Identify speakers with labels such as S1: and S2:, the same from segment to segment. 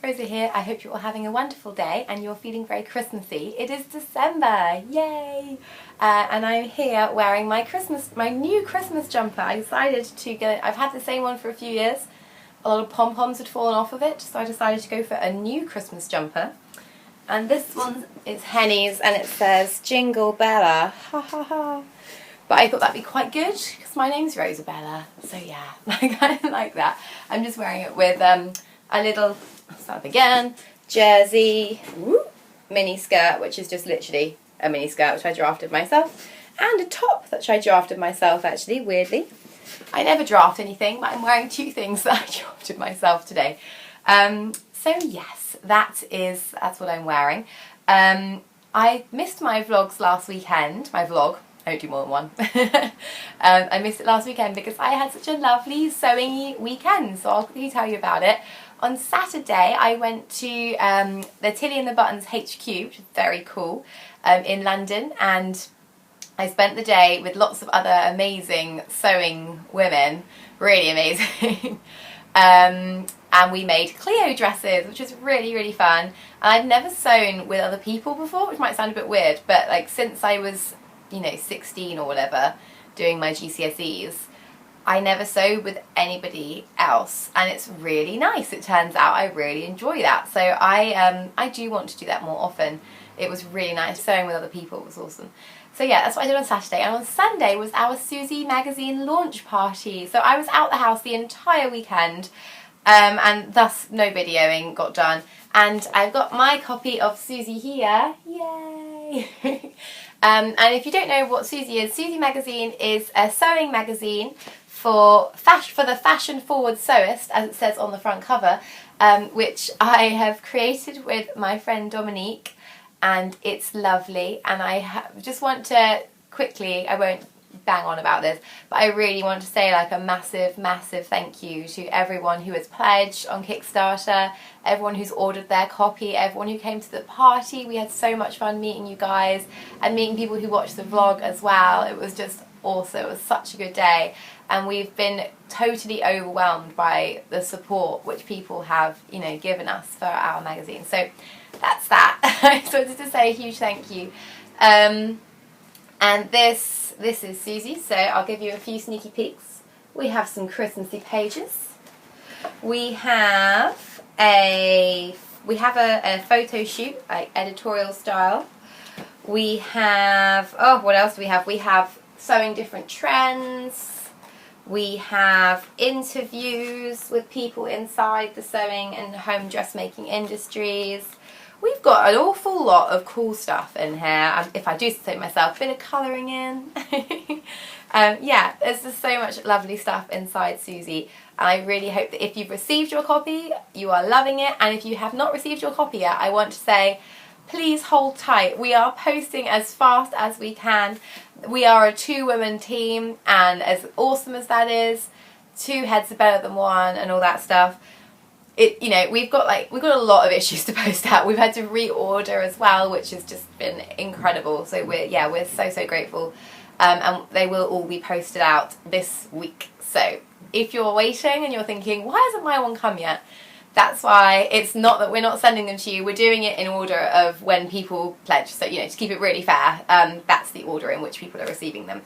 S1: Rosa here. I hope you're all having a wonderful day and you're feeling very Christmassy. It is December, yay! And I'm here wearing my new Christmas jumper. I decided to get it. I've had the same one for a few years. A lot of pom-poms had fallen off of it, so I decided to go for a new Christmas jumper. And this one is Henny's and it says Jingle Bella, ha ha ha. But I thought that'd be quite good because my name's Rosabella, so yeah, I kind of like that. I'm just wearing it with a little, I'll start again, jersey, mini skirt, which is just literally a mini skirt which I drafted myself, and a top that I drafted myself actually, weirdly. I never draft anything, but I'm wearing two things that I drafted myself today. So yes, that's what I'm wearing. I missed my vlogs last weekend, I don't do more than one. I missed it last weekend because I had such a lovely sewing weekend, so I'll quickly tell you about it. On Saturday I went to the Tilly and the Buttons HQ, which is very cool, in London, and I spent the day with lots of other amazing sewing women, really amazing. And we made Cleo dresses, which was really, really fun. And I'd never sewn with other people before, which might sound a bit weird, but like since I was 16 or whatever, doing my GCSEs, I never sewed with anybody else, and it's really nice. It turns out I really enjoy that, so I do want to do that more often. It was really nice. Sewing with other people was awesome. So yeah, that's what I did on Saturday, and on Sunday was our Suzy Magazine launch party. So I was out the house the entire weekend, and thus no videoing got done. And I've got my copy of Suzy here, yay! And if you don't know what Suzy is, Suzy Magazine is a sewing magazine for the fashion-forward sewist, as it says on the front cover, which I have created with my friend Dominique, and it's lovely. And I just want to quickly, I won't bang on about this, but I really want to say like a massive, massive thank you to everyone who has pledged on Kickstarter, everyone who's ordered their copy, everyone who came to the party. We had so much fun meeting you guys and meeting people who watched the vlog as well. It was just awesome. It was such a good day, and we've been totally overwhelmed by the support which people have, given us for our magazine. So that's that. I just wanted to say a huge thank you. And this is Suzy, so I'll give you a few sneaky peeks. We have some Christmassy pages. We have a photo shoot, like editorial style. We have, what else do we have? We have sewing different trends. We have interviews with people inside the sewing and home dressmaking industries. We've got an awful lot of cool stuff in here. If I do say myself, a bit of colouring in. Yeah, there's just so much lovely stuff inside Suzy. And I really hope that if you've received your copy, you are loving it. And if you have not received your copy yet, I want to say, please hold tight. We are posting as fast as we can. We are a 2-woman team, and as awesome as that is, 2 heads are better than 1 and all that stuff. We've got a lot of issues to post out. We've had to reorder as well, which has just been incredible. So we're so grateful, and they will all be posted out this week. So if you're waiting and you're thinking, why hasn't my one come yet? That's why. It's not that we're not sending them to you. We're doing it in order of when people pledge. So to keep it really fair, that's the order in which people are receiving them.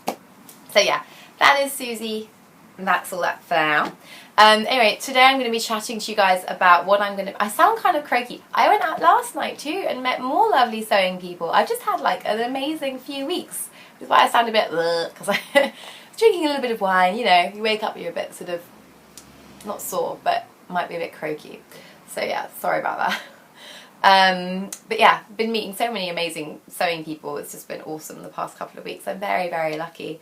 S1: So yeah, that is Suzy. And that's all that for now. Anyway, today I'm going to be chatting to you guys about what I sound kind of croaky. I went out last night too and met more lovely sewing people. I've just had like an amazing few weeks, which is why I sound a bit because I was drinking a little bit of wine. You wake up, you're a bit sort of, not sore, but might be a bit croaky. So yeah, sorry about that. But yeah, been meeting so many amazing sewing people. It's just been awesome the past couple of weeks. I'm very, very lucky.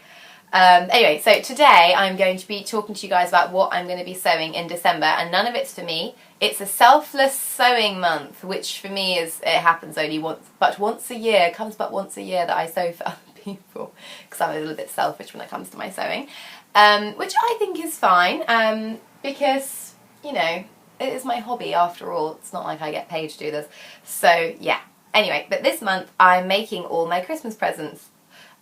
S1: Anyway, so today I'm going to be talking to you guys about what I'm going to be sewing in December, and none of it's for me. It's a selfless sewing month, which for me it happens only once a year, that I sew for other people, because I'm a little bit selfish when it comes to my sewing, which I think is fine, because, it is my hobby after all. It's not like I get paid to do this. So yeah, anyway, but this month I'm making all my Christmas presents.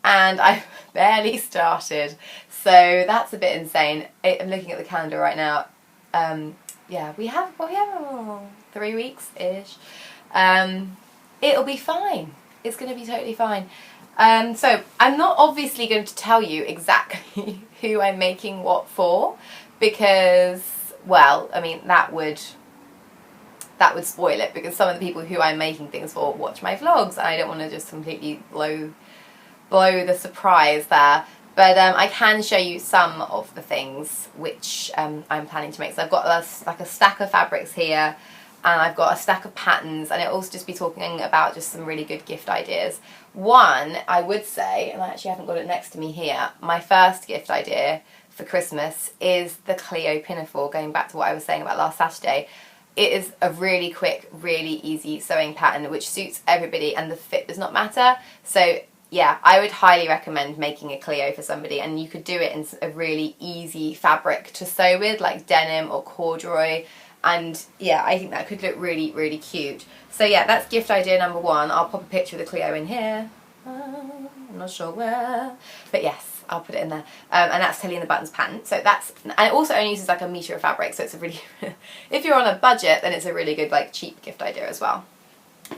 S1: And I've barely started, so that's a bit insane. I'm looking at the calendar right now. Yeah, we have 3 weeks-ish. It'll be fine. It's going to be totally fine. So I'm not obviously going to tell you exactly who I'm making what for, because, well, I mean, that would spoil it, because some of the people who I'm making things for watch my vlogs, and I don't want to just completely blow the surprise there. But I can show you some of the things which I'm planning to make. So I've got like a stack of fabrics here, and I've got a stack of patterns, and it'll also just be talking about just some really good gift ideas. One, I would say, and I actually haven't got it next to me here, my first gift idea for Christmas is the Cleo pinafore, going back to what I was saying about last Saturday. It is a really quick, really easy sewing pattern which suits everybody, and the fit does not matter. So yeah, I would highly recommend making a Cleo for somebody, and you could do it in a really easy fabric to sew with, like denim or corduroy. And yeah, I think that could look really, really cute. So yeah, that's gift idea number one. I'll pop a picture of the Cleo in here. I'm not sure where, but yes, I'll put it in there. And that's Tilly and the Buttons pattern. So that's, and it also only uses like a metre of fabric, so it's a really, if you're on a budget, then it's a really good like cheap gift idea as well.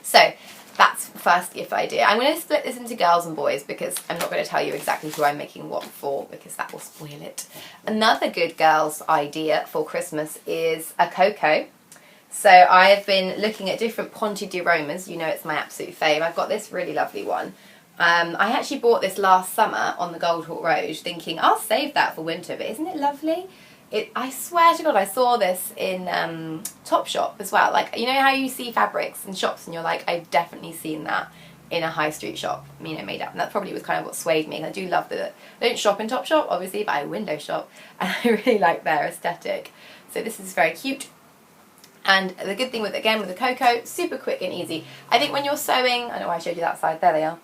S1: So that's the first gift idea. I'm going to split this into girls and boys, because I'm not going to tell you exactly who I'm making what for, because that will spoil it. Another good girls idea for Christmas is a Coco. So I have been looking at different Ponte di Romas. You know, it's my absolute fave. I've got this really lovely one. I actually bought this last summer on the Goldhawk Road, thinking I'll save that for winter, but isn't it lovely? I swear to God, I saw this in Topshop as well. Like, you know how you see fabrics in shops and you're like, I've definitely seen that in a high street shop, you know, made up. And that probably was kind of what swayed me. I do love I don't shop in Topshop, obviously, but I window shop, and I really like their aesthetic. So this is very cute. And the good thing with the Coco, super quick and easy. I think when you're sewing, I don't know why I showed you that side, there they are.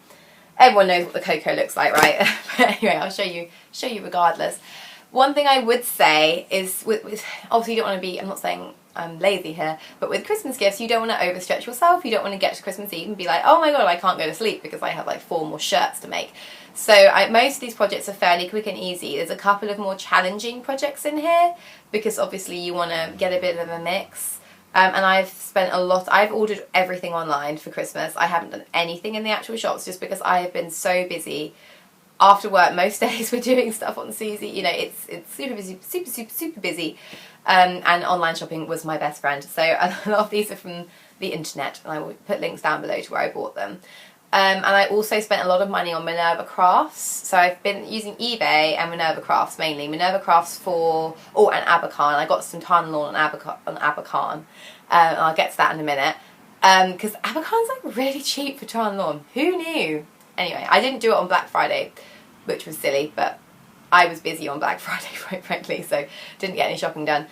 S1: Everyone knows what the Coco looks like, right? But anyway, I'll show you regardless. One thing I would say is, obviously you don't want to be, I'm not saying I'm lazy here, but with Christmas gifts, you don't want to overstretch yourself. You don't want to get to Christmas Eve and be like, oh my God, I can't go to sleep because I have like 4 more shirts to make. So most of these projects are fairly quick and easy. There's a couple of more challenging projects in here, because obviously you want to get a bit of a mix. And I've ordered everything online for Christmas. I haven't done anything in the actual shops, just because I have been so busy. After work, most days we're doing stuff on Suzy. You know, it's super busy, super busy. And online shopping was my best friend. So a lot of these are from the internet, and I will put links down below to where I bought them. And I also spent a lot of money on Minerva Crafts. So I've been using eBay and Minerva Crafts mainly. Minerva Crafts and Abercarn. I got some Tarn Lawn on Abercarn. And I'll get to that in a minute. Because Abercarn's like really cheap for Tarn Lawn. Who knew? Anyway, I didn't do it on Black Friday, which was silly, but I was busy on Black Friday, quite frankly, so didn't get any shopping done.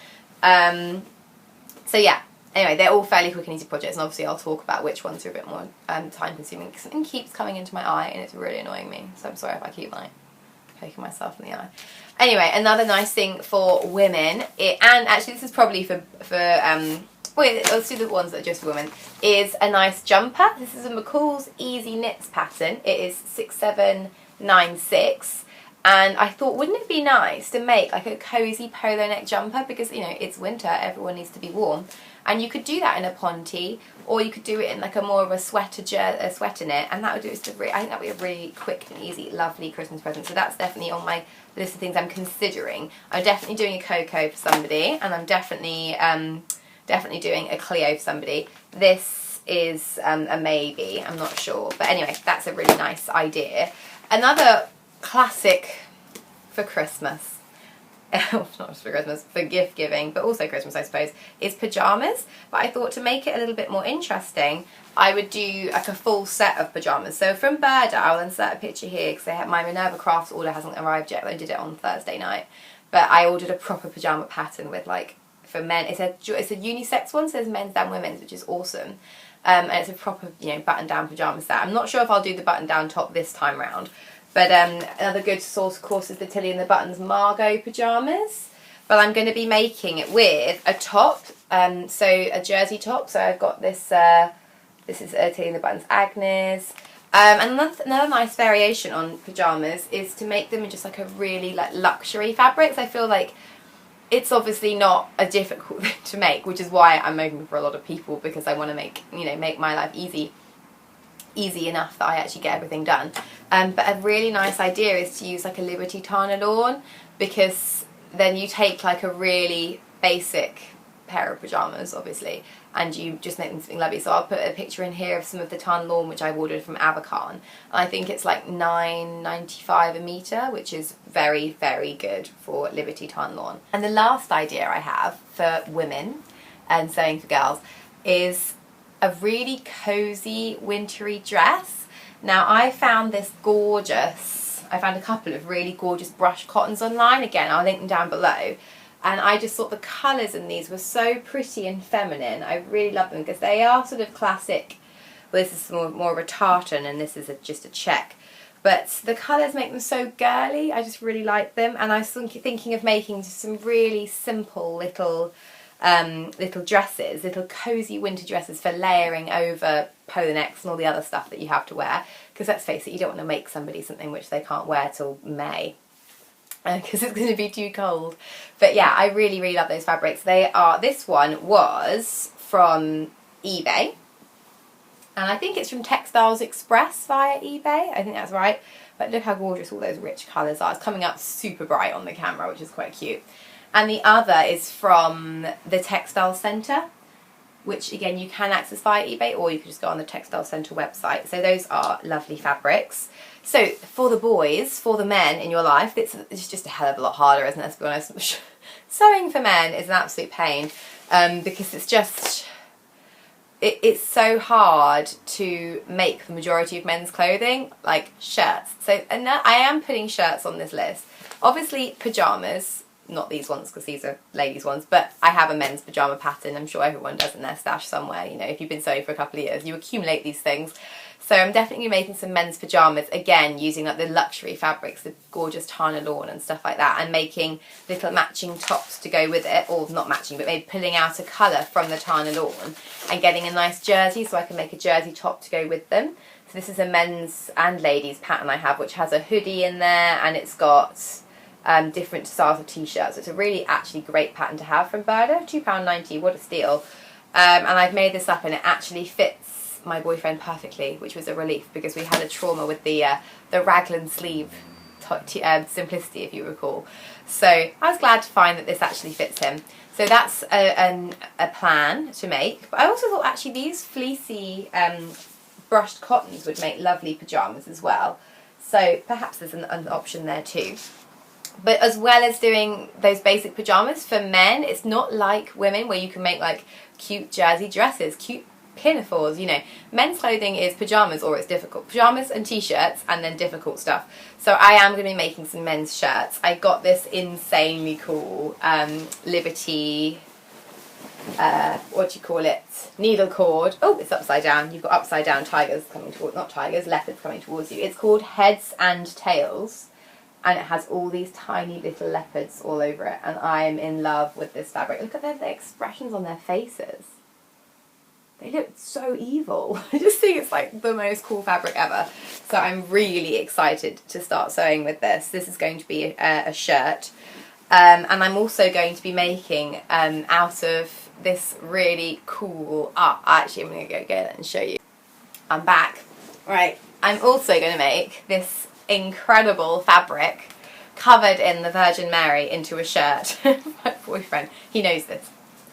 S1: So yeah, anyway, they're all fairly quick and easy projects, and obviously I'll talk about which ones are a bit more time consuming, because something keeps coming into my eye and it's really annoying me, so I'm sorry if I keep like poking myself in the eye. Anyway, another nice thing for women, and actually this is probably for let's do the ones that are just for women, is a nice jumper. This is a McCall's Easy Knits pattern. It is 6796, and I thought, wouldn't it be nice to make like a cozy polo neck jumper, because, you know, it's winter, everyone needs to be warm, and you could do that in a Ponte, or you could do it in like a more of a sweater knit, and that would do it. I think that would be a really quick and easy, lovely Christmas present. So that's definitely on my list of things I'm considering. I'm definitely doing a Coco for somebody, and I'm definitely doing a Cleo for somebody. This is a maybe, I'm not sure. But anyway, that's a really nice idea. Another classic for Christmas, not just for Christmas, for gift giving, but also Christmas I suppose, is pajamas. But I thought to make it a little bit more interesting, I would do like a full set of pajamas. So from Burda, I'll insert a picture here, because my Minerva Crafts order hasn't arrived yet. I did it on Thursday night. But I ordered a proper pajama pattern with like, for men, it's a unisex one, so there's men's and women's, which is awesome. And it's a proper, you know, button-down pyjama set. I'm not sure if I'll do the button-down top this time round, but another good source, of course, is the Tilly and the Buttons Margot pyjamas. But I'm going to be making it with a top, so a jersey top. So I've got this. This is Tilly and the Buttons Agnes. And another nice variation on pyjamas is to make them in just like a really like luxury fabrics. I feel like it's obviously not a difficult thing to make, which is why I'm making for a lot of people, because I want to make my life easy enough that I actually get everything done. But a really nice idea is to use like a Liberty Tana lawn, because then you take like a really basic pair of pyjamas, obviously, and you just make them something lovely. So I'll put a picture in here of some of the Tana lawn which I've ordered from Abercorn, and I think it's like $9.95 a metre, which is very, very good for Liberty Tana lawn. And the last idea I have for women and sewing for girls is a really cozy wintry dress. Now I found a couple of really gorgeous brushed cottons online. Again, I'll link them down below. And I just thought the colours in these were so pretty and feminine. I really love them because they are sort of classic. Well, this is more of a tartan and this is just a check. But the colours make them so girly. I just really like them. And I was thinking of making some really simple little dresses, little cosy winter dresses for layering over polo necks and all the other stuff that you have to wear. Because let's face it, you don't want to make somebody something which they can't wear till May, because it's going to be too cold. But yeah, I really, really love those fabrics. This one was from eBay, and I think it's from Textiles Express via eBay. I think that's right. But look how gorgeous all those rich colours are. It's coming up super bright on the camera, which is quite cute. And the other is from the Textile Centre, which again you can access via eBay, or you can just go on the Textile Centre website. So those are lovely fabrics. So for the boys, for the men in your life, it's just a hell of a lot harder, isn't it? Let's be honest. Sewing for men is an absolute pain, because it's so hard to make the majority of men's clothing, like shirts. So, and I am putting shirts on this list. Obviously pyjamas, not these ones because these are ladies' ones, but I have a men's pyjama pattern. I'm sure everyone does in their stash somewhere. You know, if you've been sewing for a couple of years, you accumulate these things. So I'm definitely making some men's pyjamas, again, using like the luxury fabrics, the gorgeous Tana lawn and stuff like that, and making little matching tops to go with it, or not matching, but maybe pulling out a colour from the Tana lawn and getting a nice jersey, so I can make a jersey top to go with them. So this is a men's and ladies pattern I have, which has a hoodie in there, and it's got different styles of t-shirts. It's a really actually great pattern to have from Burda, £2.90, what a steal. And I've made this up and it actually fits my boyfriend perfectly, which was a relief because we had a trauma with the raglan sleeve simplicity, if you recall. So I was glad to find that this actually fits him. So that's a plan to make. But I also thought actually these fleecy brushed cottons would make lovely pyjamas as well. So perhaps there's an option there too. But as well as doing those basic pyjamas for men, it's not like women where you can make like cute jersey dresses, cute pinafores, you know. Men's clothing is pyjamas or it's difficult. Pyjamas and t-shirts and then difficult stuff. So I am going to be making some men's shirts. I got this insanely cool Liberty, what do you call it? Needle cord. Oh, it's upside down. You've got upside down tigers coming towards, not tigers, leopards coming towards you. It's called Heads and Tails. And it has all these tiny little leopards all over it. And I am in love with this fabric. Look at the expressions on their faces. They look so evil. I just think it's like the most cool fabric ever. So I'm really excited to start sewing with this. This is going to be a shirt. And I'm also going to be making out of this really cool... actually I'm going to go get it and show you. I'm back. Right. I'm also going to make this incredible fabric covered in the Virgin Mary into a shirt. My boyfriend, he knows this,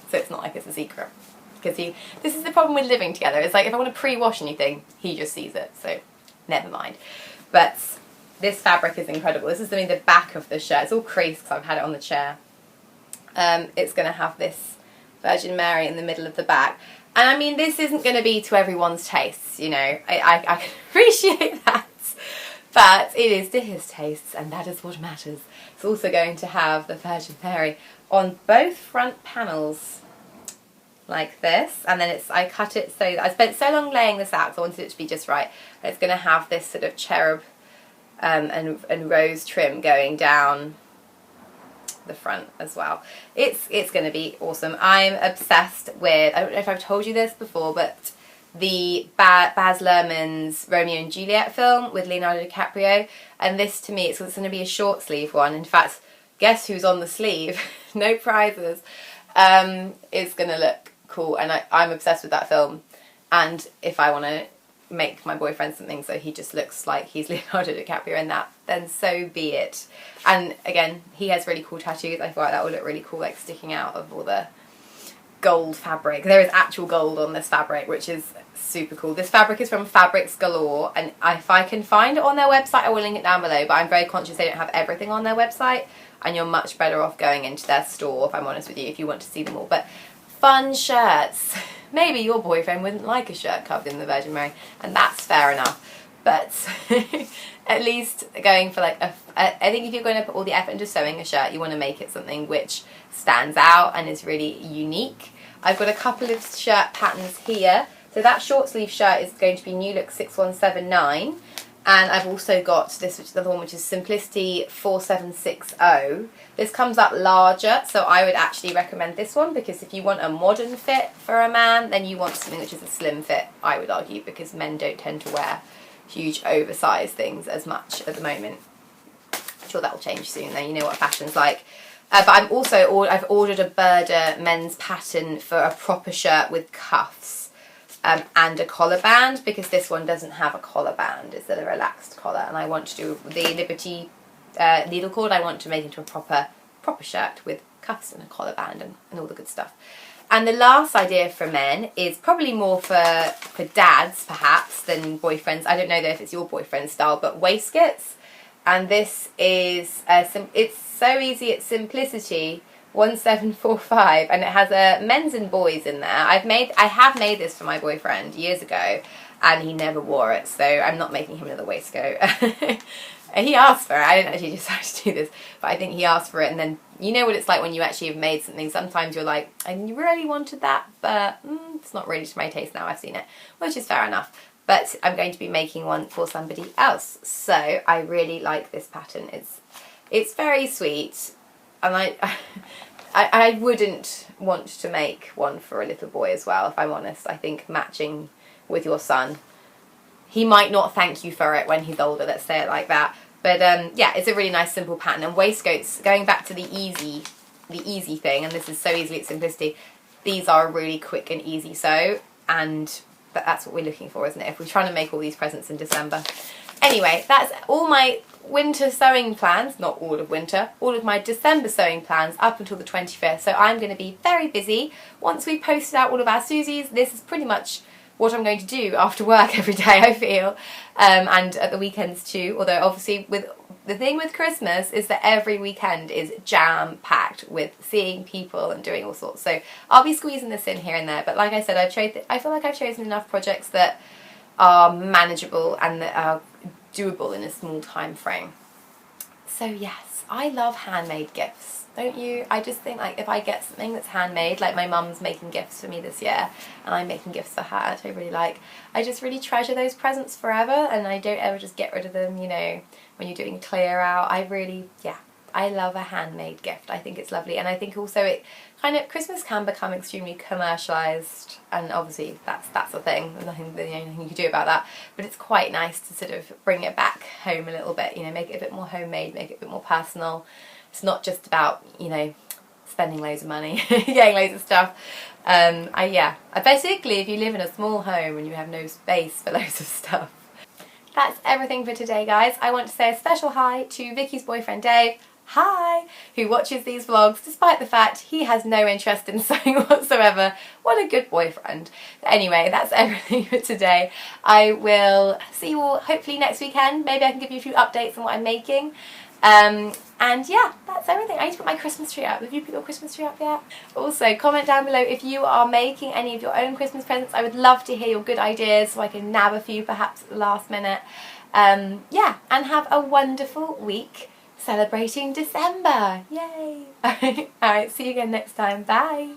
S1: so it's not like it's a secret, because this is the problem with living together. It's like if I want to pre-wash anything, he just sees it, so never mind. But this fabric is incredible. This is the back of the shirt. It's all creased because I've had it on the chair. It's going to have this Virgin Mary in the middle of the back. And I mean, this isn't going to be to everyone's tastes, you know. I can appreciate that. But it is to his tastes, and that is what matters. It's also going to have the Virgin Mary on both front panels, like this. And then I cut it so I spent so long laying this out because I wanted it to be just right. And it's going to have this sort of cherub and rose trim going down the front as well. It's going to be awesome. I'm obsessed with, I don't know if I've told you this before, but the Baz Luhrmann's Romeo and Juliet film with Leonardo DiCaprio, and this to me, it's going to be a short sleeve one. In fact, guess who's on the sleeve, no prizes, is going to look cool. And I'm obsessed with that film. And if I want to make my boyfriend something so he just looks like he's Leonardo DiCaprio in that, then so be it. And again, he has really cool tattoos. I feel like that would look really cool, like sticking out of all the gold fabric. There is actual gold on this fabric, which is super cool. This fabric is from Fabrics Galore, and if I can find it on their website, I will link it down below, but I'm very conscious they don't have everything on their website, and you're much better off going into their store, if I'm honest with you, if you want to see them all. But fun shirts. Maybe your boyfriend wouldn't like a shirt covered in the Virgin Mary, and that's fair enough. But at least going for like I think if you're going to put all the effort into sewing a shirt, you want to make it something which stands out and is really unique. I've got a couple of shirt patterns here. So that short sleeve shirt is going to be New Look 6179. And I've also got this, which is the other one, which is Simplicity 4760. This comes up larger, so I would actually recommend this one, because if you want a modern fit for a man, then you want something which is a slim fit, I would argue, because men don't tend to wear huge oversized things as much at the moment. I'm sure that will change soon, though. You know what fashion's like. But I've ordered a Burda men's pattern for a proper shirt with cuffs. And a collar band, because this one doesn't have a collar band. It's a relaxed collar, and I want to do the Liberty needle cord. I want to make into a proper shirt with cuffs and a collar band and all the good stuff. And the last idea for men is probably more for dads perhaps than boyfriends. I don't know though if it's your boyfriend style, but waistcoats. And this is it's so easy. It's Simplicity 1745, and it has a men's and boys in there. I have made this for my boyfriend years ago, and he never wore it, so I'm not making him another waistcoat. He asked for it. I didn't actually decide to do this, but I think he asked for it, and then you know what it's like when you actually have made something. Sometimes you're like, I really wanted that, but it's not really to my taste now. I've seen it, which is fair enough. But I'm going to be making one for somebody else, so I really like this pattern. It's very sweet. And I wouldn't want to make one for a little boy as well, if I'm honest. I think matching with your son, he might not thank you for it when he's older, let's say it like that. But yeah, it's a really nice simple pattern. And waistcoats, going back to the easy thing, and this is so easily at Simplicity, these are really quick and easy sew, and that's what we're looking for, isn't it? If we're trying to make all these presents in December. Anyway, that's all my winter sewing plans, not all of winter, all of my December sewing plans up until the 25th. So I'm going to be very busy. Once we've posted out all of our Suzy's, this is pretty much what I'm going to do after work every day, I feel, and at the weekends too. Although obviously the thing with Christmas is that every weekend is jam-packed with seeing people and doing all sorts. So I'll be squeezing this in here and there. But like I said, I feel like I've chosen enough projects that are manageable and that are doable in a small time frame. So yes, I love handmade gifts, don't you? I just think like if I get something that's handmade, like my mum's making gifts for me this year and I'm making gifts for her, which I really like, I just really treasure those presents forever, and I don't ever just get rid of them, you know, when you're doing clear out. I love a handmade gift. I think it's lovely, and I think also it kind of, Christmas can become extremely commercialised, and obviously that's a thing. There's nothing you can do about that. But it's quite nice to sort of bring it back home a little bit. You know, make it a bit more homemade, make it a bit more personal. It's not just about, you know, spending loads of money, getting loads of stuff. Basically, if you live in a small home and you have no space for loads of stuff. That's everything for today, guys. I want to say a special hi to Vicky's boyfriend Dave. Hi! Who watches these vlogs despite the fact he has no interest in sewing whatsoever. What a good boyfriend. But anyway, that's everything for today. I will see you all hopefully next weekend. Maybe I can give you a few updates on what I'm making. And yeah, that's everything. I need to put my Christmas tree up. Have you put your Christmas tree up yet? Also, comment down below if you are making any of your own Christmas presents. I would love to hear your good ideas so I can nab a few perhaps at the last minute. Yeah, and have a wonderful week celebrating December. Yay! Alright, see you again next time. Bye!